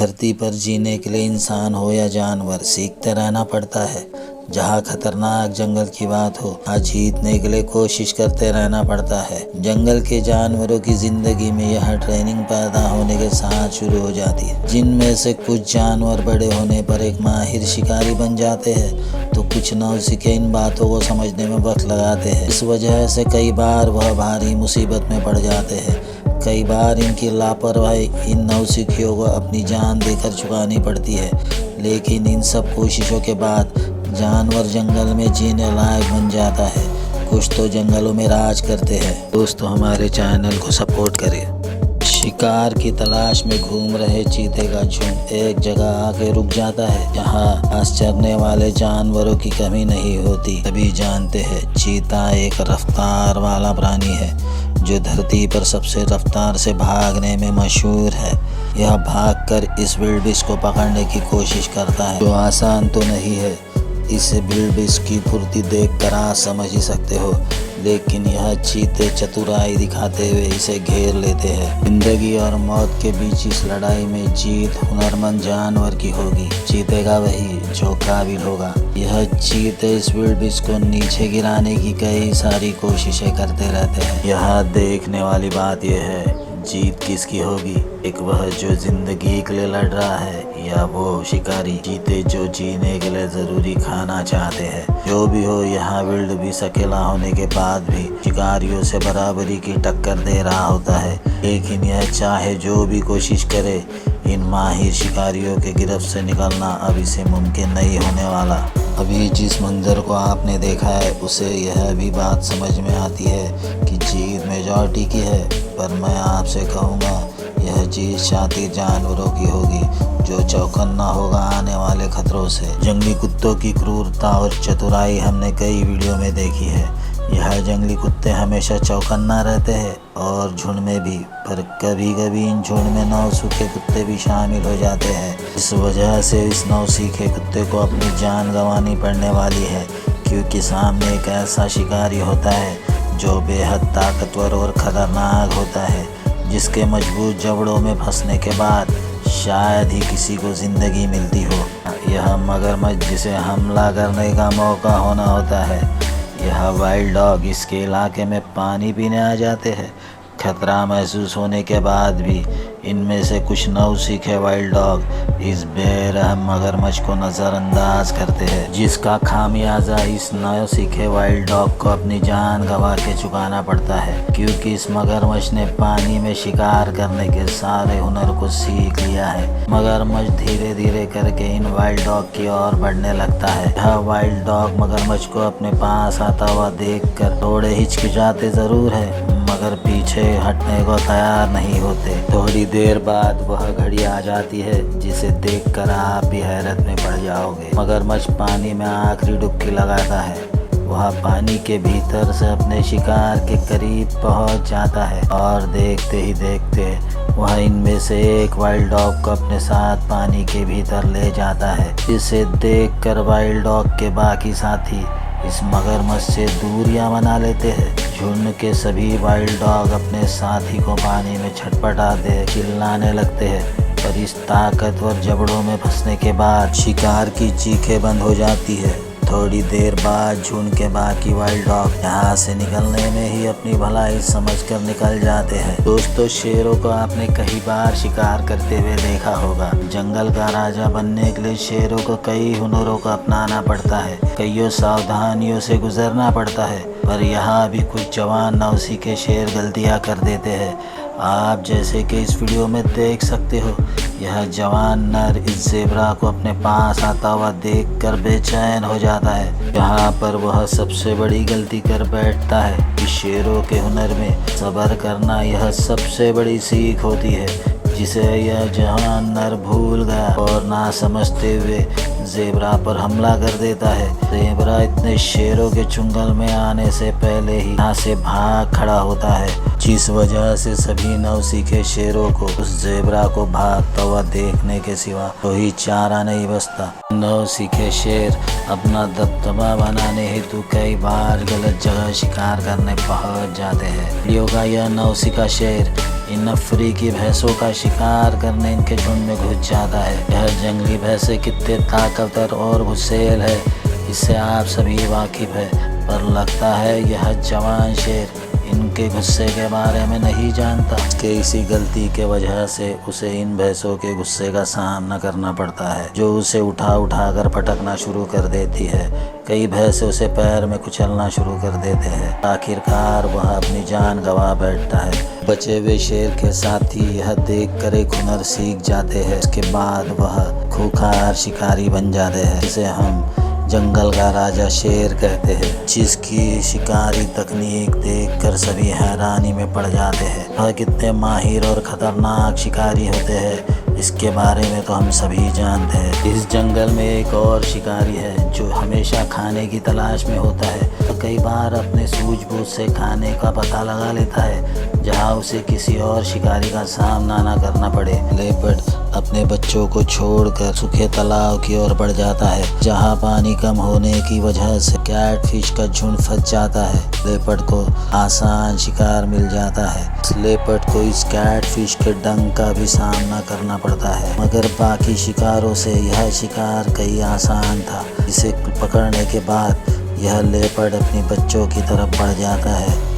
धरती पर जीने के लिए इंसान हो या जानवर सीखते रहना पड़ता है। जहाँ खतरनाक जंगल की बात हो, वहाँ जीतने के लिए कोशिश करते रहना पड़ता है। जंगल के जानवरों की जिंदगी में यह ट्रेनिंग पैदा होने के साथ शुरू हो जाती है, जिनमें से कुछ जानवर बड़े होने पर एक माहिर शिकारी बन जाते हैं, तो कुछ नौसिखे इन बातों को समझने में वक्त लगाते हैं। इस वजह से कई बार वह भारी मुसीबत में पड़ जाते हैं। कई बार इनकी लापरवाही इन नौसिखियों को अपनी जान देकर चुकानी पड़ती है, लेकिन इन सब कोशिशों के बाद जानवर जंगल में जीने लायक बन जाता है। कुछ तो जंगलों में राज करते हैं। दोस्तों, हमारे चैनल को सपोर्ट करें। शिकार की तलाश में घूम रहे चीते का झुंड एक जगह आके रुक जाता है, जहाँ घास चरने वाले जानवरों की कमी नहीं होती। तभी जानते हैं चीता एक रफ्तार वाला प्राणी है, जो धरती पर सबसे रफ्तार से भागने में मशहूर है। यह भागकर इस विल्डबीस्ट को पकड़ने की कोशिश करता है, जो आसान तो नहीं है। इस विल्डबीस्ट की फुर्ती देखकर आप समझ ही सकते हो, लेकिन यह चीते चतुराई दिखाते हुए इसे घेर लेते हैं। जिंदगी और मौत के बीच इस लड़ाई में जीत हुनरमंद जानवर की होगी। जीतेगा वही जो काबिल होगा। यह चीते इस विल्डबीस्ट को नीचे गिराने की कई सारी कोशिशें करते रहते हैं। यह देखने वाली बात यह है, जीत किसकी होगी। एक वह जो जिंदगी के लिए लड़ रहा है, या वो शिकारी चीते जो जीने के लिए जरूरी खाना चाहते हैं। जो भी हो, यहाँ विल्डबीस्ट अकेला होने के बाद भी शिकारियों से बराबरी की टक्कर दे रहा होता है, लेकिन यह चाहे जो भी कोशिश करे, इन माहिर शिकारियों के गिरफ्त से निकलना अब इसे मुमकिन नहीं होने वाला। अभी जिस मंजर को आपने देखा है, उसे यह भी बात समझ में आती है कि जीत मेजॉरिटी की है, पर मैं आपसे कहूँगा यह जीत शातिर जानवरों की होगी, जो चौकन्ना होगा आने वाले खतरों से। जंगली कुत्तों की क्रूरता और चतुराई हमने कई वीडियो में देखी है। यह जंगली कुत्ते हमेशा चौकन्ना रहते हैं, और झुंड में भी, पर कभी कभी इन झुंड में नौसिखे कुत्ते भी शामिल हो जाते हैं। इस वजह से इस नौसिखे कुत्ते को अपनी जान गंवानी पड़ने वाली है, क्योंकि सामने एक ऐसा शिकारी होता है जो बेहद ताकतवर और खतरनाक होता है, जिसके मजबूत जबड़ों में फंसने के बाद शायद ही किसी को जिंदगी मिलती हो। यह मगरमच्छ जिसे हमला करने का मौका होना होता है। यह वाइल्ड डॉग इसके इलाके में पानी पीने आ जाते हैं। खतरा महसूस होने के बाद भी इनमें से कुछ नौसिखे वाइल्ड डॉग इस बेरहम मगरमच्छ को नज़रअंदाज करते हैं, जिसका खामियाजा इस नौसिखे वाइल्ड डॉग को अपनी जान गंवा के चुकाना पड़ता है, क्योंकि इस मगरमच्छ ने पानी में शिकार करने के सारे हुनर को सीख लिया है। मगरमच्छ धीरे धीरे करके इन वाइल्ड डॉग की ओर बढ़ने लगता है। यह वाइल्ड डॉग मगरमच्छ को अपने पास आता हुआ देखकर थोड़े हिचकिचाते जरूर है, मगर पीछे हटने को तैयार नहीं होते। थोड़ी देर बाद वह घड़ी आ जाती है, जिसे देखकर आप भी हैरत में पड़ जाओगे। मगरमच्छ पानी में आखिरी डुबकी लगाता है। वह पानी के भीतर से अपने शिकार के करीब पहुंच जाता है, और देखते ही देखते वह इनमें से एक वाइल्ड डॉग को अपने साथ पानी के भीतर ले जाता है। इसे देखकर वाइल्ड डॉग के बाकी साथी इस मगरमच्छ से दूरियां बना लेते हैं। झुंड के सभी वाइल्ड डॉग अपने साथी को पानी में छटपटाते चिल्लाने लगते हैं, पर इस ताकतवर जबड़ों में फंसने के बाद शिकार की चीखें बंद हो जाती है। थोड़ी देर बाद झुंड के बाकी वाइल्ड डॉग यहाँ से निकलने में ही अपनी भलाई समझकर निकल जाते हैं। दोस्तों, शेरों को आपने कई बार शिकार करते हुए देखा होगा। जंगल का राजा बनने के लिए शेरों को कई हुनरों को अपनाना पड़ता है, कईयों सावधानियों से गुजरना पड़ता है, पर यहाँ भी कुछ जवान नौसिखे शेर गलतियाँ कर देते हैं। आप जैसे कि इस वीडियो में देख सकते हो, यह जवान नर इस ज़ेबरा को अपने पास आता हुआ देखकर बेचैन हो जाता है। यहाँ पर वह सबसे बड़ी गलती कर बैठता है कि शेरों के हुनर में सब्र करना यह सबसे बड़ी सीख होती है, जिसे यह जवान नर भूल गया और ना समझते हुए ज़ेबरा पर हमला कर देता है। ज़ेबरा इतने शेरों के चुंगल में आने से पहले ही यहाँ से भाग खड़ा होता है, जिस वजह से सभी नौसिखे शेरों को उस ज़ेबरा को भागता हुआ देखने के सिवा कोई चारा नहीं बचता। नौसिखे शेर अपना दबदबा बनाने हेतु कई बार गलत जगह शिकार करने पहुंच जाते हैं। वीडियो का यह नौसिखा शेर इन अफ्रीकी भैंसों का शिकार करने इनके झुंड में घुस जाता है। यह जंगली भैंसें कितने ताकतवर और गुस्सैल है इससे आप सभी वाकिफ है, पर लगता है यह जवान शेर इनके गुस्से के बारे में नहीं जानता। उसके इसी गलती के वजह से उसे इन भैंसों के गुस्से का सामना करना पड़ता है, जो उसे उठा कर पटकना शुरू कर देती है। कई भैंसे उसे पैर में कुचलना शुरू कर देते हैं। आखिरकार वह अपनी जान गंवा बैठता है। बचे हुए शेर के साथी यह देख कर एक हुनर सीख जाते हैं। इसके बाद वह खूंखार शिकारी बन जाते हैं, जिसे हम जंगल का राजा शेर कहते हैं, जिसकी शिकारी तकनीक देखकर सभी हैरानी में पड़ जाते हैं। वह कितने माहिर और खतरनाक शिकारी होते हैं इसके बारे में तो हम सभी जानते हैं। इस जंगल में एक और शिकारी है जो हमेशा खाने की तलाश में होता है, तो कई बार अपने सूझबूझ से खाने का पता लगा लेता है जहां उसे किसी और शिकारी का सामना न करना पड़े। लेपर्ड अपने बच्चों को छोड़कर सूखे तालाब की ओर बढ़ जाता है, जहां पानी कम होने की वजह से कैटफिश का झुंड फंस जाता है। लेपर्ड को आसान शिकार मिल जाता है। लेपर्ड को इस कैटफिश के डंक का भी सामना करना पड़ता है, मगर बाकी शिकारों से यह शिकार कई आसान था। इसे पकड़ने के बाद यह लेपर्ड अपने बच्चों की तरफ बढ़ जाता है।